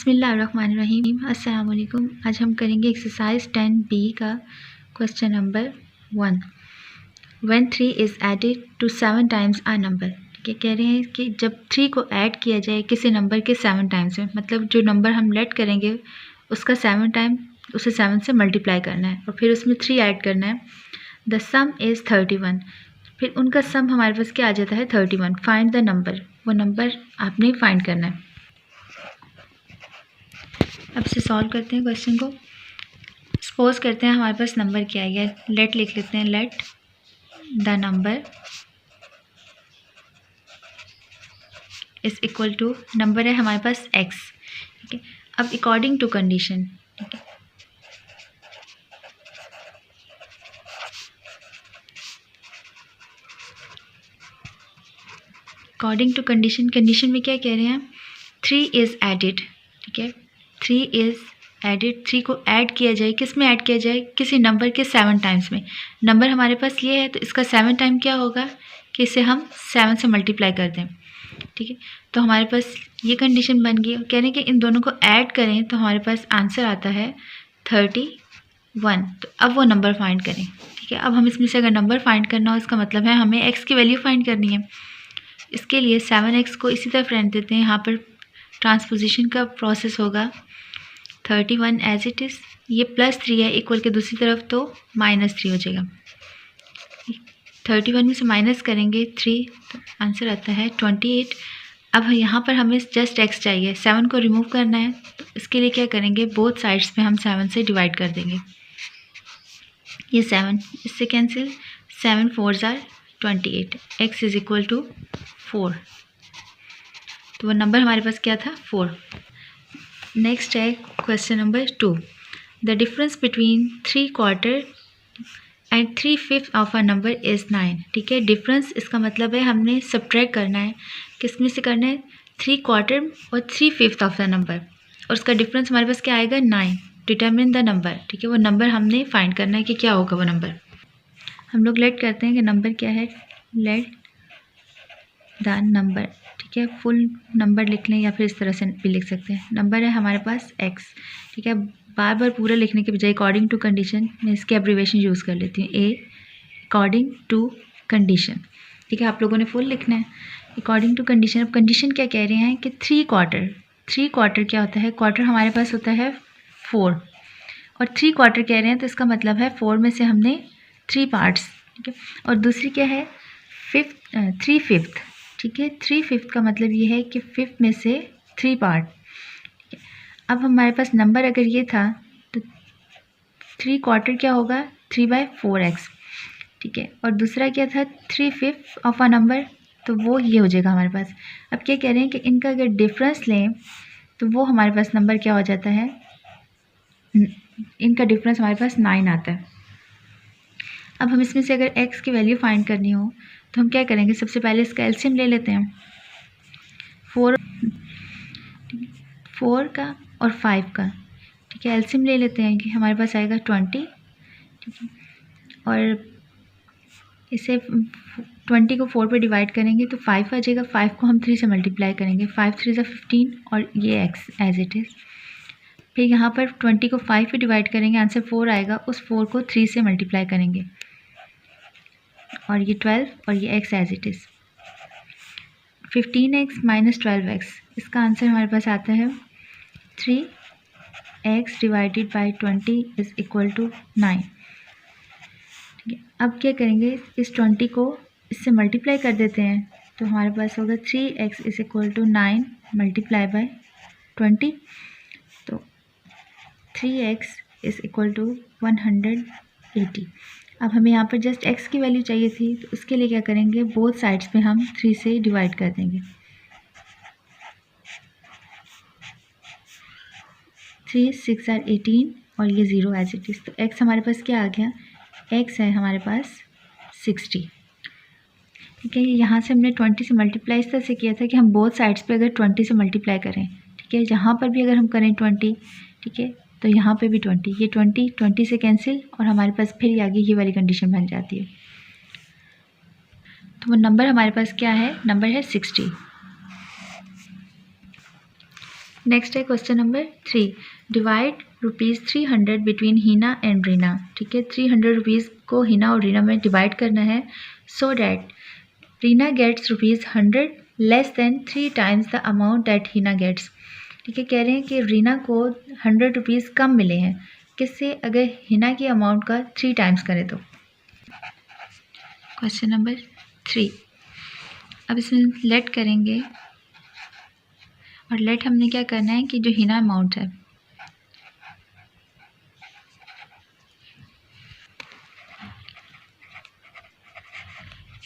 बिस्मिल्लाहिर्रहमानिर्रहीम। अस्सलाम वालेकुम। आज हम करेंगे एक्सरसाइज 10B का question number 1। When 3 is added to 7 times a number. ठीक है, कह रहे हैं कि जब 3 को ऐड किया जाए किसी नंबर के 7 टाइम्स में, मतलब जो नंबर हम लेट करेंगे उसका 7 टाइम उसे 7 से मल्टीप्लाई करना है और फिर उसमें 3 ऐड करना है। The some is 31। फिर उनका सम हमारे पास क्या आ जाता है 31। Find the number. वो नंबर आपने फाइंड करना है। अब से सॉल्व करते हैं क्वेश्चन को। सपोज करते हैं हमारे पास नंबर क्या आ गया, लेट लिख लेते हैं। Let the number is equal to, number है हमारे पास x। ठीक है, अब अकॉर्डिंग टू कंडीशन, ठीक है, अकॉर्डिंग टू कंडीशन, कंडीशन में क्या कह रहे हैं 3 इज़ एडिड। ठीक है, 3 इज़ एडिड, 3 को ऐड किया जाए, किस में ऐड किया जाए, किसी नंबर के 7 टाइम्स में। नंबर हमारे पास ये है तो इसका 7 टाइम क्या होगा कि इसे हम 7 से मल्टीप्लाई कर दें। ठीक है, तो हमारे पास ये कंडीशन बन गई। कह रहे हैं कि इन दोनों को ऐड करें तो हमारे पास आंसर आता है 31। तो अब वो नंबर फाइंड करें। ठीक है, अब हम इसमें से अगर नंबर फाइंड करना हो इसका मतलब है हमें x की वैल्यू फाइंड करनी है। इसके लिए 7x को इसी तरफ रहने देते हैं, यहाँ पर ट्रांसपोजिशन का प्रोसेस होगा। 31 एज इट इज़, ये +3 है इक्वल के दूसरी तरफ तो -3 हो जाएगा। 31 में से माइनस करेंगे 3 तो आंसर आता है 28। अब यहाँ पर हमें जस्ट x चाहिए, 7 को रिमूव करना है तो इसके लिए क्या करेंगे, बोथ साइड्स पे हम 7 से डिवाइड कर देंगे। ये 7 इससे कैंसिल, 7 4 ज़ार 28, x इज़ इक्वल टू 4। तो वो नंबर हमारे पास क्या था 4। नेक्स्ट है question number 2। The difference between 3/4 and 3/5 of a number is 9। ठीक है, डिफरेंस इसका मतलब है हमने सब्ट्रैक्ट करना है, किस में से करना है 3/4 और 3/5 ऑफ द नंबर, और उसका डिफरेंस हमारे पास क्या आएगा 9। Determine the number. ठीक है, वो नंबर हमने फाइंड करना है कि क्या होगा वो नंबर। हम लोग लेट करते हैं कि नंबर क्या है, लेट द नंबर। ठीक है, फुल नंबर लिख लें या फिर इस तरह से भी लिख सकते हैं। नंबर है हमारे पास x। ठीक है, बार बार पूरा लिखने के बजाय अकॉर्डिंग टू कंडीशन मैं इसकी एब्रीवेशन यूज़ कर लेती हूँ, a अकॉर्डिंग टू कंडीशन। ठीक है, आप लोगों ने फुल लिखना है अकॉर्डिंग टू कंडीशन। अब कंडीशन क्या कह रहे हैं कि 3/4 क्या होता है, क्वार्टर हमारे पास होता है 4 और 3/4 कह रहे हैं तो इसका मतलब है 4 में से हमने 3 पार्ट्स। ठीक है, और दूसरी क्या है 3/5। ठीक है, 3/5 का मतलब ये है कि 5 में से 3 पार्ट। अब हमारे पास नंबर अगर ये था तो 3/4 क्या होगा 3/4x। ठीक है, और दूसरा क्या था 3/5 ऑफ अ नंबर, तो वो ये हो जाएगा हमारे पास। अब क्या कह रहे हैं कि इनका अगर डिफरेंस लें तो वो हमारे पास नंबर क्या हो जाता है, इनका डिफरेंस हमारे पास 9 आता है। अब हम इसमें से अगर x की वैल्यू फाइंड करनी हो तो हम क्या करेंगे, सबसे पहले इसका एलसीएम ले लेते हैं, 4 का और 5 का। ठीक है, एलसीएम ले लेते हैं कि हमारे पास आएगा 20। ठीक है, और इसे 20 को 4 पे डिवाइड करेंगे तो 5 आ जाएगा। 5 को हम 3 से मल्टीप्लाई करेंगे, 5 3 ज़ा 15 और ये x एज इट इज़। फिर यहाँ पर 20 को 5 पे डिवाइड करेंगे, आंसर 4 आएगा, उस 4 को 3 से मल्टीप्लाई करेंगे और ये 12 और ये x as it is. 15x minus 12x, इसका आंसर हमारे पास आता है 3x divided by 20 is equal to 9। ठीक है, अब क्या करेंगे, इस 20 को इससे मल्टीप्लाई कर देते हैं तो हमारे पास होगा 3x is equal to 9 multiply by 20। तो 3x इज़ इक्वल टू 180। अब हमें यहाँ पर जस्ट x की वैल्यू चाहिए थी तो उसके लिए क्या करेंगे, बोथ साइड्स पे हम 3 से डिवाइड कर देंगे। 3 6 ज़ार 18 और ये 0 एज इट इज़। तो x हमारे पास क्या आ गया, x है हमारे पास 60। ठीक है, यहाँ से हमने 20 से मल्टीप्लाई इस तरह से किया था कि हम बोथ साइड्स पे अगर 20 से मल्टीप्लाई करें, ठीक है, जहाँ पर भी अगर हम करें 20, ठीक है, तो यहाँ पे भी 20, ये 20 से कैंसिल और हमारे पास फिर आगे ये वाली कंडीशन बन जाती है। तो वो नंबर हमारे पास क्या है, नंबर है 60। नेक्स्ट है question number 3, divide ₹300 between Hina and Reena. ठीक है, 300 रुपीज़ को हिना और रीना में डिवाइड करना है so that Reena gets ₹100 less than 3 times the amount that Hina gets. ठीक है, कह रहे हैं कि रीना को 100 रुपीज़ कम मिले हैं किससे, अगर हिना की अमाउंट का 3 टाइम्स करें तो। क्वेश्चन नंबर 3, अब इसमें लेट करेंगे और लेट हमने क्या करना है कि जो हिना अमाउंट है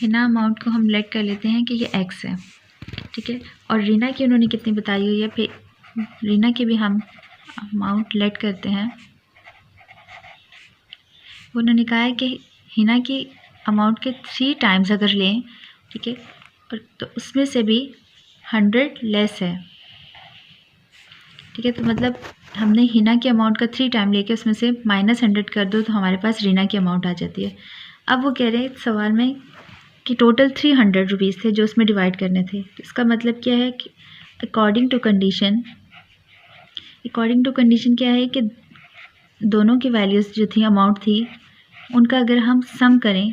हिना अमाउंट को हम लेट कर लेते हैं कि ये x है। ठीक है, और रीना की उन्होंने कितनी बताई हुई है, फिर रीना की भी हम अमाउंट लेट करते हैं। उन्होंने कहा है कि हिना की अमाउंट के 3 टाइम्स अगर लें, ठीक है, और तो उसमें से भी 100 लेस है। ठीक है, तो मतलब हमने हिना की अमाउंट का 3 टाइम लेके उसमें से -100 कर दो तो हमारे पास रीना की अमाउंट आ जाती है। अब वो कह रहे हैं सवाल में कि टोटल 300 रुपीज़ थे जो उसमें डिवाइड करने थे। इसका मतलब क्या है कि अकॉर्डिंग टू कंडीशन क्या है कि दोनों की वैल्यूज़ जो थी, अमाउंट थी, उनका अगर हम सम करें,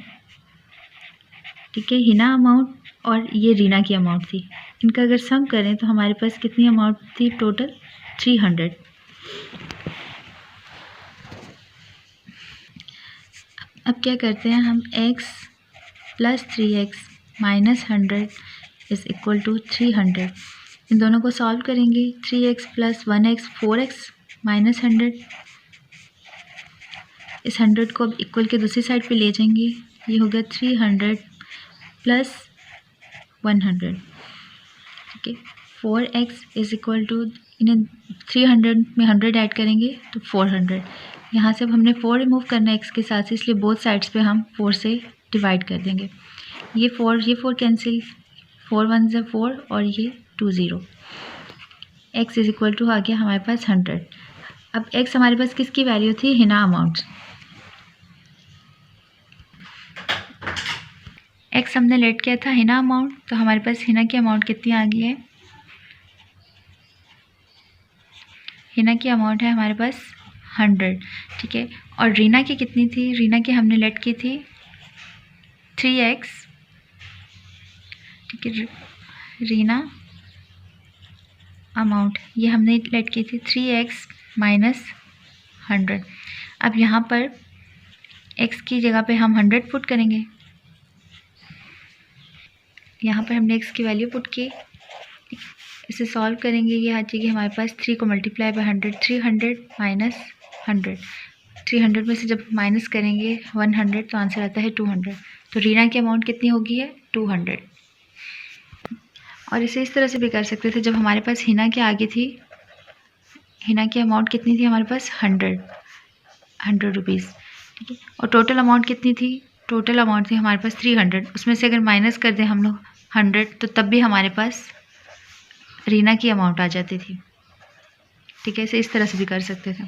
ठीक है, हिना अमाउंट और ये रीना की अमाउंट थी, इनका अगर सम करें तो हमारे पास कितनी अमाउंट थी, टोटल 300। अब क्या करते हैं हम, x + 3x - 100 = 300। इन दोनों को सॉल्व करेंगे, 3x + 1x 4x - 100। इस 100 को अब इक्वल के दूसरी साइड पे ले जाएंगे, ये हो गया 300 + 100। ठीक है, 4x = इन्हें 300 में 100 ऐड करेंगे तो 400। यहाँ से अब हमने 4 रिमूव करना है x के साथ से, इसलिए बोथ साइड्स पे हम 4 से डिवाइड कर देंगे। ये 4 कैंसिल, 4 1 ज़ा 4 और ये 2 0। x = आ गया हमारे पास 100। अब x हमारे पास किसकी वैल्यू थी, हिना अमाउंट। x हमने लेट किया था हिना अमाउंट, तो हमारे पास हिना की अमाउंट कितनी आ गई है, हिना की अमाउंट है हमारे पास 100। ठीक है, और रीना की कितनी थी, रीना की हमने लेट की थी 3x। ठीक है, रीना अमाउंट ये हमने लेट की थी 3x - 100। अब यहाँ पर x की जगह पे हम 100 पुट करेंगे, यहाँ पर हमने x की वैल्यू पुट की, इसे सॉल्व करेंगे, ये आ जाएगी हमारे पास 3 को मल्टीप्लाई बाय 100, 300 - 100। 300 में से जब माइनस करेंगे 100 तो आंसर आता है 200। तो रीना की अमाउंट कितनी होगी है, 200। और इसे इस तरह से भी कर सकते थे, जब हमारे पास हिना के आगे थी, हिना की अमाउंट कितनी थी हमारे पास 100 रुपीज़। ठीक है, और टोटल अमाउंट कितनी थी, टोटल अमाउंट थी हमारे पास 300। उसमें से अगर माइनस कर दें हम लोग 100 तो तब भी हमारे पास रीना की अमाउंट आ जाती थी। ठीक है, इसे इस तरह से भी कर सकते थे।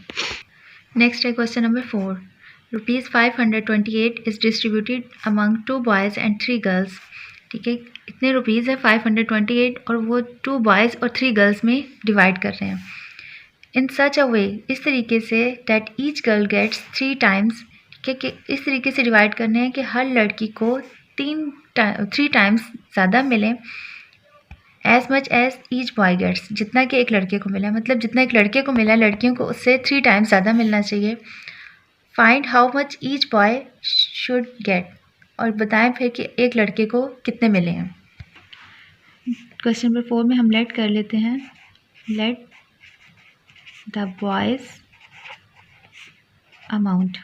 नेक्स्ट है question number 4, ₹528 is distributed among 2 boys and 3 girls. ठीक है, इतने रुपीज़ है 528 और वो 2 बॉयज़ और 3 गर्ल्स में डिवाइड कर रहे हैं। इन सच अ वे, इस तरीके से that each girl gets 3 times. ठीक है, इस तरीके से डिवाइड करने हैं कि हर लड़की को 3 टाइम्स ज़्यादा मिले, as much as each boy gets, जितना कि एक लड़के को मिला, मतलब जितना एक लड़के को मिला लड़कियों को उससे 3 टाइम्स ज़्यादा मिलना चाहिए। Find how much each boy should get, और बताएं फिर कि एक लड़के को कितने मिले हैं। क्वेश्चन नंबर 4 में हम लेट कर लेते हैं, लेट द बॉयज़ अमाउंट।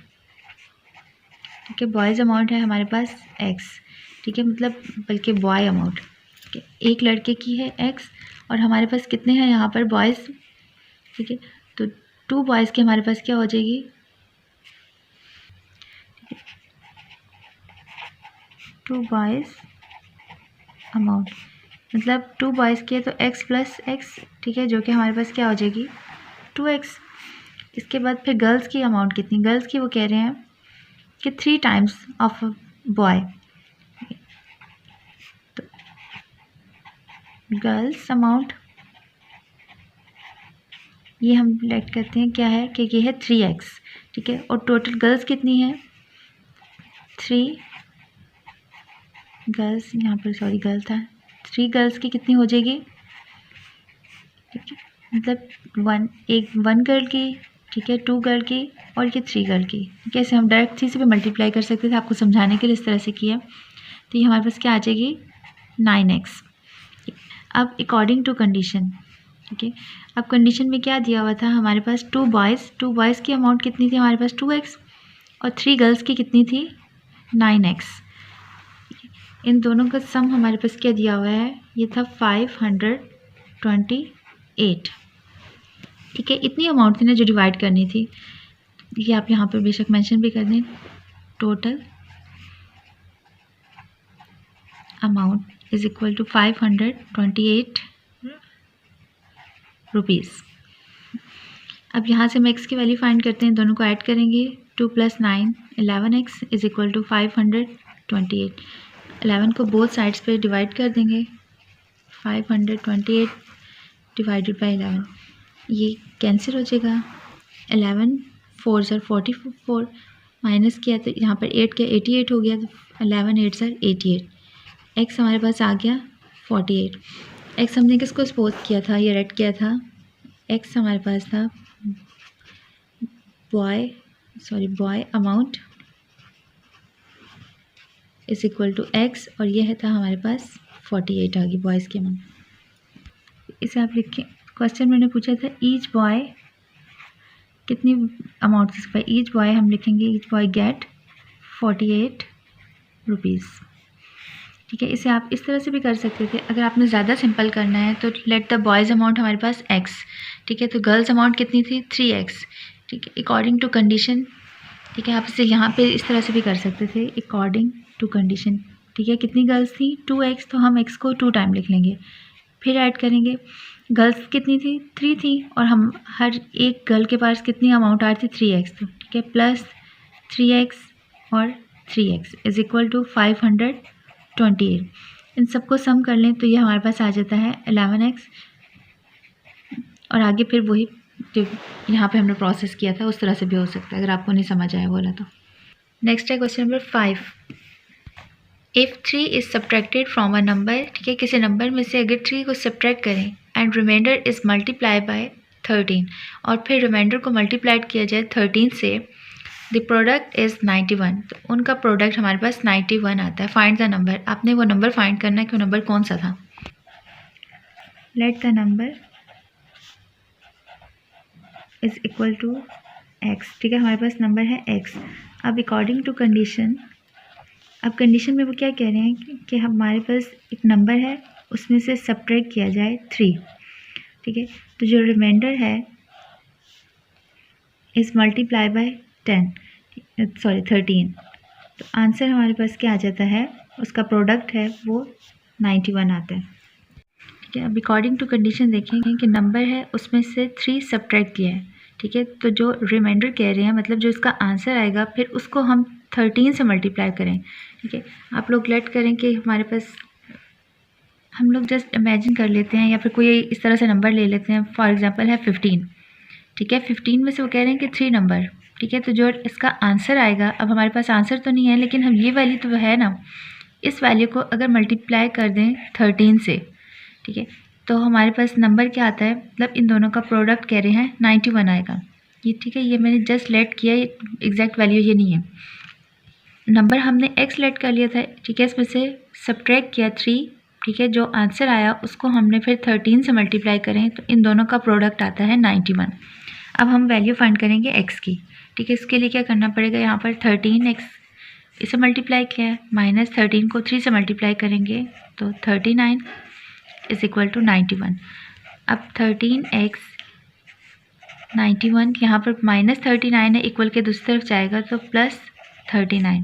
ठीक है, बॉयज़ अमाउंट है हमारे पास x। ठीक है, मतलब बल्कि बॉय अमाउंट, एक लड़के की है x और हमारे पास कितने हैं यहाँ पर बॉयज़। ठीक है, तो 2 बॉयज़ की हमारे पास क्या हो जाएगी, 2 बॉयज़ अमाउंट, मतलब 2 बॉयज़ की है तो x + x। ठीक है, जो कि हमारे पास क्या हो जाएगी 2x। इसके बाद फिर गर्ल्स की अमाउंट कितनी, गर्ल्स की वो कह रहे हैं कि 3 टाइम्स ऑफ बॉय। तो गर्ल्स अमाउंट ये हम लेट करते हैं क्या है कि ये है 3x, ठीक है। और टोटल गर्ल्स कितनी है, 3 गर्ल्स, यहाँ पर सॉरी गर्ल था, 3 गर्ल्स की कितनी हो जाएगी, ठीक है, मतलब 1 गर्ल की, ठीक है, 2 गर्ल की और ये 3 गर्ल की। कैसे हम डायरेक्ट 3 से भी मल्टीप्लाई कर सकते थे, आपको समझाने के लिए इस तरह से किया। तो ये हमारे पास क्या आ जाएगी 9x। अब अकॉर्डिंग टू कंडीशन, ठीक है, अब कंडीशन में क्या दिया हुआ था हमारे पास, 2 बॉयज़ की अमाउंट कितनी थी हमारे पास 2x और 3 गर्ल्स की कितनी थी 9x। इन दोनों का सम हमारे पास क्या दिया हुआ है, ये था 528, ठीक है। इतनी अमाउंट थी ना जो डिवाइड करनी थी, ये आप यहाँ पर बेशक मेंशन भी कर दें, total amount is equal to 528 rupees. अब यहाँ से हम x की वैल्यू फाइंड करते हैं, दोनों को ऐड करेंगे, 2 + 9 11x इज इक्वल टू 528। 11 को बोथ साइड्स पे डिवाइड कर देंगे, 528 डिवाइडेड बाई 11, ये कैंसिल हो जाएगा। 11 4 ज़र 44, माइनस किया तो यहाँ पर 8 क्या 88 हो गया, तो 11 8 ज़र 88, x हमारे पास आ गया 48। x हमने किसको सपोज किया था या रेड किया था, x हमारे पास था boy amount is equal to x, और यह था हमारे पास 48 आ गई बॉयज़ की अमाउंट। इसे आप लिखें, क्वेश्चन मैंने पूछा था ईच बॉय कितनी अमाउंट से, ईच बॉय हम लिखेंगे ईच बॉय गेट 48 रुपीज़, ठीक है। इसे आप इस तरह से भी कर सकते थे, अगर आपने ज़्यादा सिंपल करना है तो लेट द बॉयज़ अमाउंट हमारे पास x, ठीक है, तो गर्ल्स अमाउंट कितनी थी 3x, ठीक है, अकॉर्डिंग टू कंडीशन, ठीक है। आप इसे यहाँ पे इस तरह से भी कर सकते थे, अकॉर्डिंग टू कंडीशन, ठीक है। कितनी गर्ल्स थी 2x, तो हम x को 2 टाइम लिख लेंगे, फिर ऐड करेंगे, गर्ल्स कितनी थी 3 थी, और हम हर एक गर्ल के पास कितनी अमाउंट आ रही थी 3x, तो ठीक है, प्लस 3x और 3x इज इक्वल टू 528। इन सबको सम कर लें तो ये हमारे पास आ जाता है 11x, और आगे फिर वही जो यहाँ पे हमने प्रोसेस किया था उस तरह से भी हो सकता है, अगर आपको नहीं समझ आया बोला तो। नेक्स्ट है question number 5, if 3 is subtracted from a number, ठीक है, किसी नंबर में से अगर 3 को सब्ट्रैक्ट करें and reminder is multiply by 13, और फिर रिमाइंडर को मल्टीप्लाइड किया जाए 13 से, द प्रोडक्ट इज़ 91, तो उनका प्रोडक्ट हमारे पास 91 आता है। फाइंड द नंबर, आपने वो नंबर फाइंड करना है कि वो नंबर कौन सा था। Let the number is equal to x, ठीक है, हमारे पास नंबर है x। अब अकॉर्डिंग टू कंडीशन, अब कंडीशन में वो क्या कह रहे हैं कि हमारे पास एक नंबर है उसमें से सब्ट्रैक्ट किया जाए 3, ठीक है, तो जो रिमाइंडर है इज़ मल्टीप्लाई बाय 13, तो आंसर हमारे पास क्या आ जाता है, उसका प्रोडक्ट है वो 91 आता है, ठीक है। अब अकॉर्डिंग टू कंडीशन देखेंगे कि नंबर है उसमें से 3 सब्ट्रैक्ट किया है, ठीक है, तो जो रिमाइंडर कह रहे हैं मतलब जो इसका आंसर आएगा फिर उसको हम 13 से मल्टीप्लाई करें, ठीक है। आप लोग लेट करें कि हमारे पास, हम लोग जस्ट इमेजिन कर लेते हैं या फिर कोई इस तरह से नंबर ले लेते हैं, फॉर एग्जांपल है 15, ठीक है, 15 में से वो कह रहे हैं कि 3 नंबर, ठीक है, तो जो इसका आंसर आएगा, अब हमारे पास आंसर तो नहीं है लेकिन हम ये वैल्यू तो है ना, इस वैल्यू को अगर मल्टीप्लाई कर दें 13 से, ठीक है, तो हमारे पास नंबर क्या आता है, मतलब इन दोनों का प्रोडक्ट कह रहे हैं 91 आएगा, ये ठीक है, ये मैंने जस्ट लेट किया, एग्जैक्ट वैल्यू ये नहीं है। नंबर हमने x लेट कर लिया था, ठीक है, इसमें से सब्ट्रैक्ट किया 3, ठीक है, जो आंसर आया उसको हमने फिर 13 से मल्टीप्लाई करें तो इन दोनों का प्रोडक्ट आता है 91। अब हम वैल्यू फाइंड करेंगे x की, ठीक है, इसके लिए क्या करना पड़ेगा, यहाँ पर 13x इसे मल्टीप्लाई किया है, माइनस 13 को 3 से मल्टीप्लाई करेंगे तो 39 इज इक्वल टू 91। अब 13x 91, यहाँ पर माइनस 39 है, इक्वल के दूसरी तरफ जाएगा तो प्लस 39,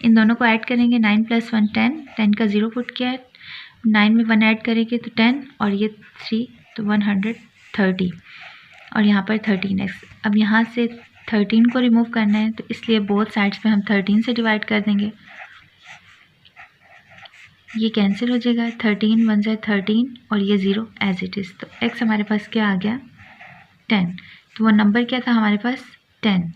इन दोनों को ऐड करेंगे, 9 + 1 10, 10 का 0 पुट किया है, 9 में 1 ऐड करेंगे तो 10 और ये 3 तो 130, और यहाँ पर 13x। अब यहाँ से 13 को रिमूव करना है तो इसलिए बोथ साइड्स पे हम 13 से डिवाइड कर देंगे, ये कैंसिल हो जाएगा, 13 1 × 13 और ये 0 एज इट इज़, तो x हमारे पास क्या आ गया 10। तो वो नंबर क्या था हमारे पास 10।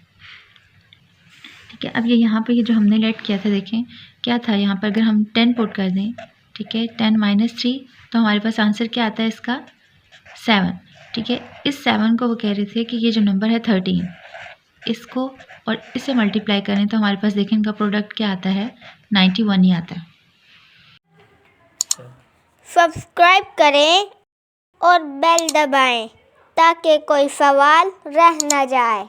ठीक है, अब ये यहाँ पर ये जो हमने लेट किया था, देखें क्या था यहाँ पर, अगर हम 10 पुट कर दें, ठीक है, 10 माइनस 3, तो हमारे पास आंसर क्या आता है इसका 7। ठीक है, इस 7 को वो कह रहे थे कि ये जो नंबर है 13, इसको और इससे मल्टीप्लाई करें तो हमारे पास देखें इनका प्रोडक्ट क्या आता है 91 ही आता है। सब्सक्राइब करें और बेल दबाएं ताकि कोई सवाल रह न जाए।